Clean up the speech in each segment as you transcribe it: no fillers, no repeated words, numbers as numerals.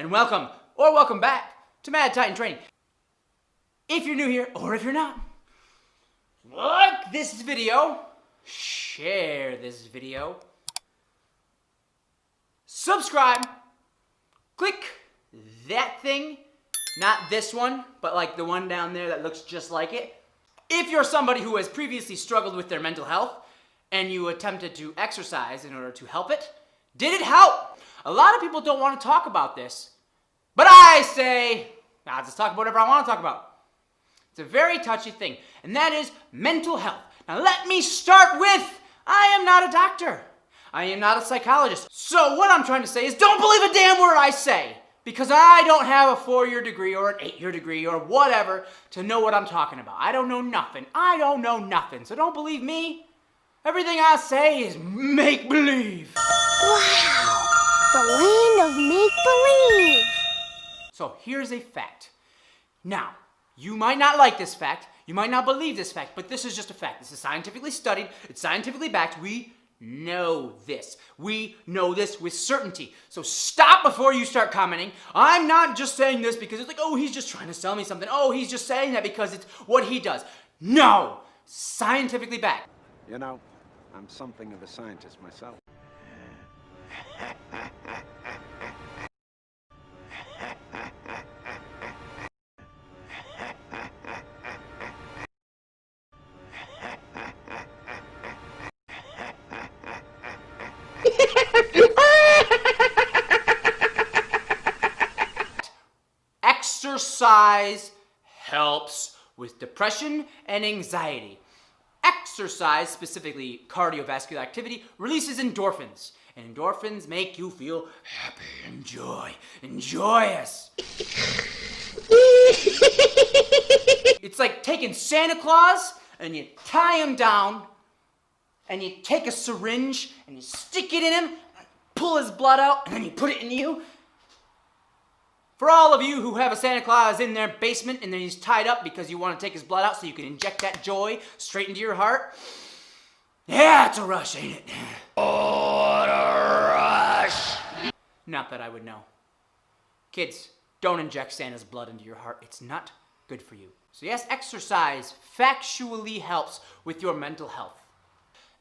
and welcome, or welcome back, to Mad Titan Training. If you're new here, or if you're not, like this video, share this video, subscribe, click that thing, not this one, but like the one down there that looks just like it. If you're somebody who has previously struggled with their mental health, and you attempted to exercise in order to help it, did it help? A lot of people don't want to talk about this, but I say, I'll just talk about whatever I want to talk about. It's a very touchy thing, and that is mental health. Now let me start with, I am not a doctor. I am not a psychologist. So what I'm trying to say is don't believe a damn word I say, because I don't have a 4-year degree or an 8-year degree or whatever to know what I'm talking about. I don't know nothing. I don't know nothing, so don't believe me. Everything I say is make-believe. Wow, the land of make-believe. So here's a fact. Now, you might not like this fact, you might not believe this fact, but this is just a fact. This is scientifically studied, it's scientifically backed. We know this. We know this with certainty. So stop before you start commenting. I'm not just saying this because it's like, oh, he's just trying to sell me something. Oh, he's just saying that because it's what he does. No, scientifically backed. You know, I'm something of a scientist myself. Exercise helps with depression and anxiety. Exercise, specifically cardiovascular activity, releases endorphins. And endorphins make you feel happy and joyous. It's like taking Santa Claus and you tie him down and you take a syringe and you stick it in him, pull his blood out, and then you put it in you. For all of you who have a Santa Claus in their basement and then he's tied up because you want to take his blood out so you can inject that joy straight into your heart. Yeah, it's a rush, ain't it? Oh, what a rush! Not that I would know. Kids, don't inject Santa's blood into your heart. It's not good for you. So yes, exercise factually helps with your mental health.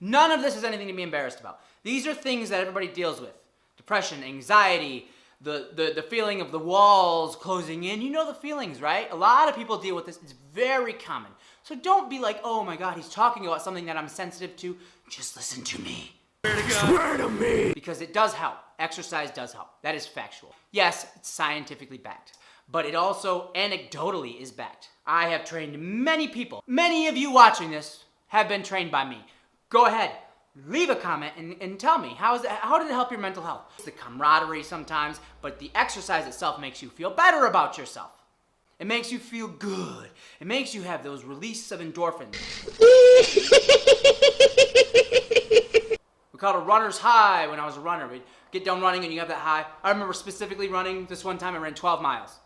None of this is anything to be embarrassed about. These are things that everybody deals with. Depression, anxiety, the feeling of the walls closing in. You know the feelings, right? A lot of people deal with this. It's very common. So don't be like, oh my God, he's talking about something that I'm sensitive to. Just listen to me. Swear to me. Because it does help. Exercise does help. That is factual. Yes, it's scientifically backed. But it also anecdotally is backed. I have trained many people. Many of you watching this have been trained by me. Go ahead. Leave a comment and tell me, how did it help your mental health? It's the camaraderie sometimes, but the exercise itself makes you feel better about yourself. It makes you feel good. It makes you have those releases of endorphins. We called it a runner's high when I was a runner. We'd get done running and you have that high. I remember specifically running this one time, I ran 12 miles.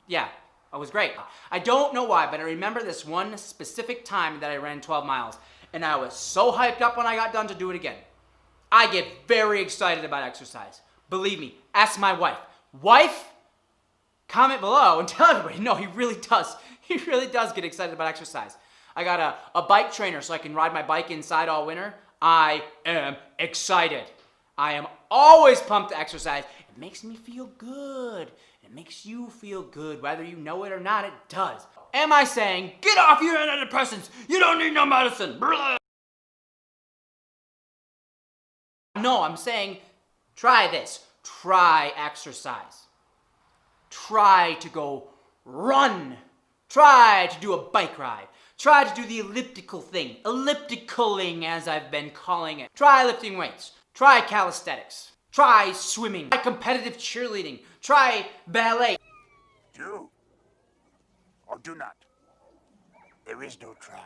Yeah, it was great. I don't know why, but I remember this one specific time that I ran 12 miles. And I was so hyped up when I got done to do it again. I get very excited about exercise. Believe me, ask my wife. Wife, comment below and tell everybody, no, he really does. He really does get excited about exercise. I got a bike trainer so I can ride my bike inside all winter. I am excited. I am always pumped to exercise. It makes me feel good. It makes you feel good. Whether you know it or not, it does. Am I saying, get off your antidepressants, you don't need no medicine? Blah. No, I'm saying, try this. Try exercise. Try to go run. Try to do a bike ride. Try to do the elliptical thing. Ellipticaling, as I've been calling it. Try lifting weights. Try calisthenics. Try swimming. Try competitive cheerleading. Try ballet. Do or do not. There is no try.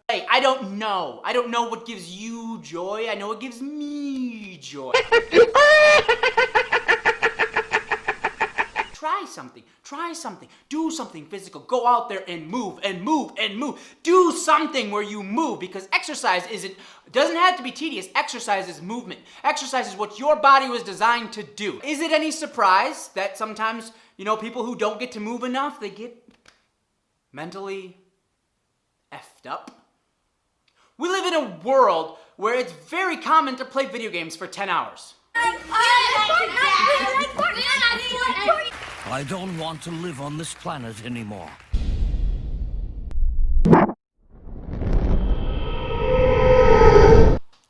Hey, I don't know. I don't know what gives you joy. I know what gives me joy. Try try something. Try something. Do something physical. Go out there and move and move and move. Do something where you move, because exercise doesn't have to be tedious. Exercise is movement. Exercise is what your body was designed to do. Is it any surprise that sometimes, people who don't get to move enough, they get mentally effed up? We live in a world where it's very common to play video games for 10 hours. I don't want to live on this planet anymore.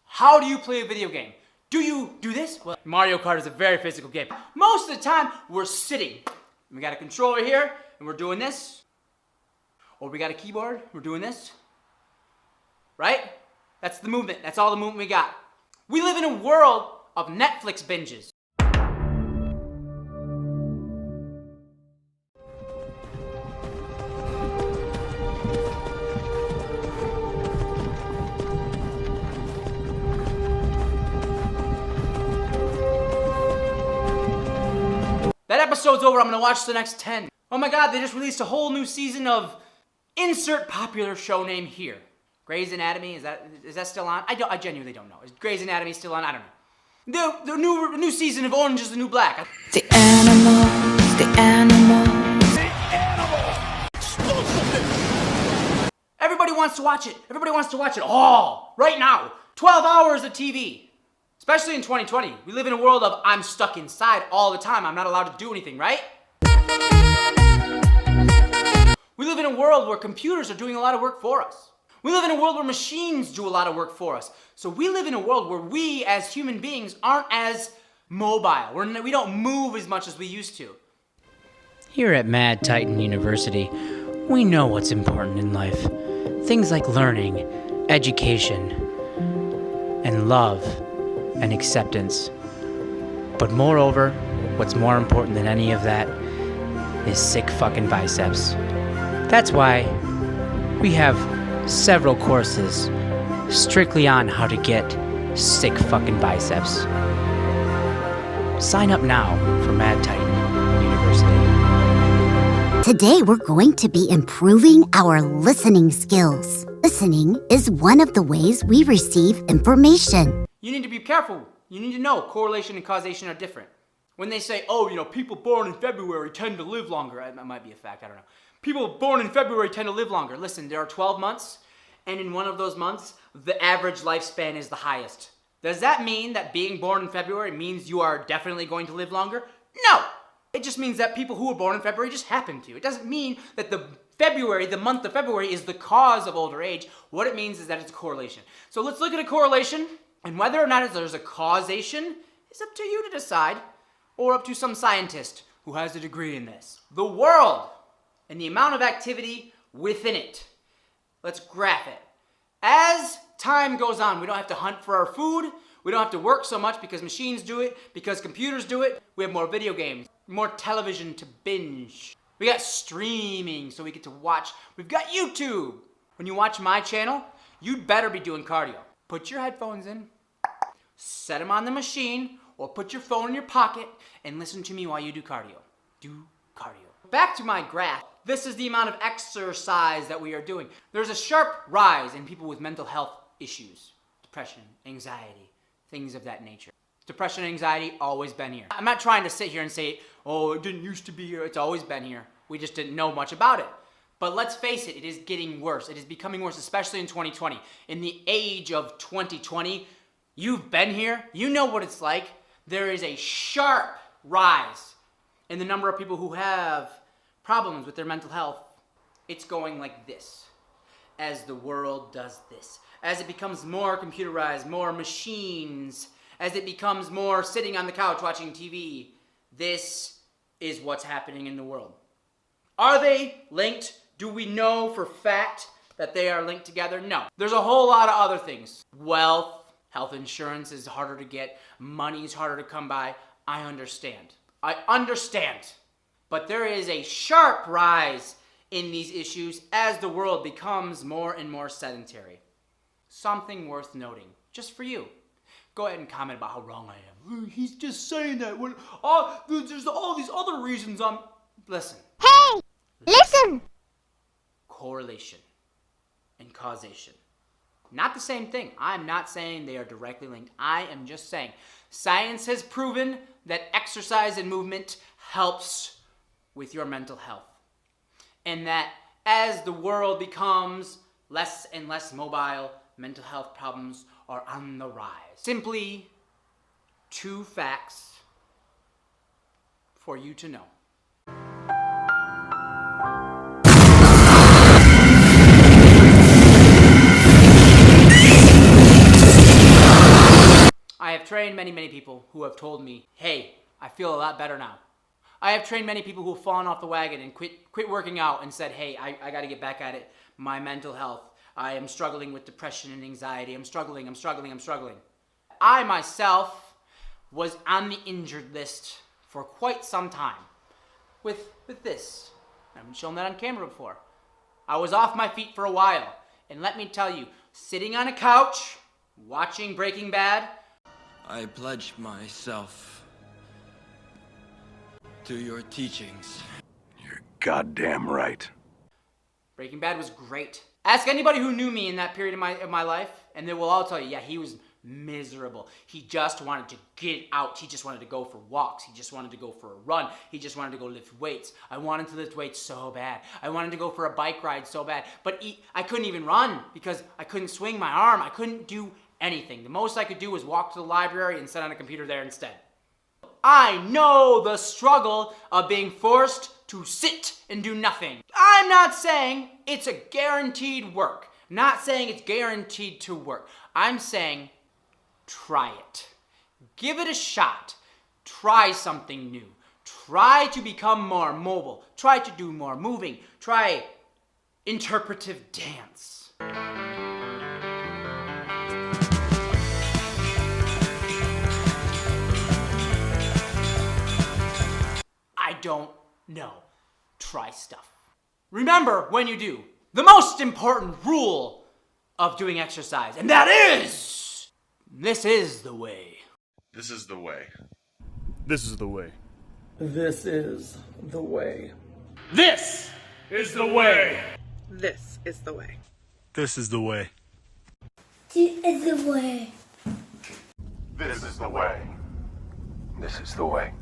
How do you play a video game? Do you do this? Well, Mario Kart is a very physical game. Most of the time, we're sitting. We got a controller here, and we're doing this. Or we got a keyboard, we're doing this. Right? That's the movement. That's all the movement we got. We live in a world of Netflix binges. That episode's over. I'm gonna watch the next 10. Oh my god, they just released a whole new season of insert popular show name here. Grey's Anatomy, is that still on? I genuinely don't know. Is Grey's Anatomy still on? I don't know. The new season of Orange is the New Black. The animals, the animals. Everybody wants to watch it. Everybody wants to watch it all right now. 12 hours of TV. Especially in 2020. We live in a world of I'm stuck inside all the time. I'm not allowed to do anything, right? We live in a world where computers are doing a lot of work for us. We live in a world where machines do a lot of work for us. So we live in a world where we as human beings aren't as mobile. We don't move as much as we used to. Here at Mad Titan University, we know what's important in life. Things like learning, education, and love, and acceptance. But moreover, what's more important than any of that is sick fucking biceps. That's why we have several courses strictly on how to get sick fucking biceps. Sign up now for Mad Titan University. Today we're going to be improving our listening skills. Listening is one of the ways we receive information. You need to be careful. You need to know correlation and causation are different. When they say, people born in February tend to live longer. That might be a fact, I don't know. People born in February tend to live longer. Listen, there are 12 months, and in one of those months, the average lifespan is the highest. Does that mean that being born in February means you are definitely going to live longer? No! It just means that people who were born in February just happen to. It doesn't mean that the month of February is the cause of older age. What it means is that it's a correlation. So let's look at a correlation, and whether or not there's a causation is up to you to decide, or up to some scientist who has a degree in this. The world and the amount of activity within it. Let's graph it. As time goes on, we don't have to hunt for our food. We don't have to work so much because machines do it, because computers do it. We have more video games, more television to binge. We got streaming, so we get to watch. We've got YouTube. When you watch my channel, you'd better be doing cardio. Put your headphones in, set them on the machine, or put your phone in your pocket and listen to me while you do cardio. Do cardio. Back to my graph. This is the amount of exercise that we are doing. There's a sharp rise in people with mental health issues. Depression, anxiety, things of that nature. Depression and anxiety, always been here. I'm not trying to sit here and say, oh, it didn't used to be here. It's always been here. We just didn't know much about it. But let's face it, it is getting worse. It is becoming worse, especially in 2020. In the age of 2020, you've been here. You know what it's like. There is a sharp rise in the number of people who have problems with their mental health. It's going like this. As the world does this. As it becomes more computerized, more machines, as it becomes more sitting on the couch watching TV, this is what's happening in the world. Are they linked? Do we know for fact that they are linked together? No. There's a whole lot of other things. Wealth, health insurance is harder to get, money's harder to come by. I understand. But there is a sharp rise in these issues as the world becomes more and more sedentary. Something worth noting, just for you. Go ahead and comment about how wrong I am. He's just saying that. There's all these other reasons Listen. Hey! Listen! Correlation and causation. Not the same thing. I'm not saying they are directly linked. I am just saying science has proven that exercise and movement helps with your mental health. And that as the world becomes less and less mobile, mental health problems are on the rise. Simply 2 facts for you to know. I have trained many people who have told me, hey, I feel a lot better now. I have trained many people who have fallen off the wagon and quit working out and said, hey, I got to get back at it. My mental health. I am struggling with depression and anxiety. I'm struggling. I myself was on the injured list for quite some time with this. I haven't shown that on camera before. I was off my feet for a while. And let me tell you, sitting on a couch, watching Breaking Bad, I pledge myself to your teachings. You're goddamn right. Breaking Bad was great. Ask anybody who knew me in that period of my life, and they will all tell you, yeah, he was miserable. He just wanted to get out. He just wanted to go for walks. He just wanted to go for a run. He just wanted to go lift weights. I wanted to lift weights so bad. I wanted to go for a bike ride so bad. But I couldn't even run because I couldn't swing my arm. I couldn't do anything. The most I could do was walk to the library and sit on a computer there instead. I know the struggle of being forced to sit and do nothing. I'm not saying it's a guaranteed work. I'm not saying it's guaranteed to work. I'm saying try it. Give it a shot. Try something new. Try to become more mobile. Try to do more moving. Try interpretive dance. I don't know. Try stuff. Remember, when you do, the most important rule of doing exercise, and that is, this is the way. This is the way. This is the way. This is the way. This is the way. This is the way. This is the way. This is the way. This is the way. This is the way.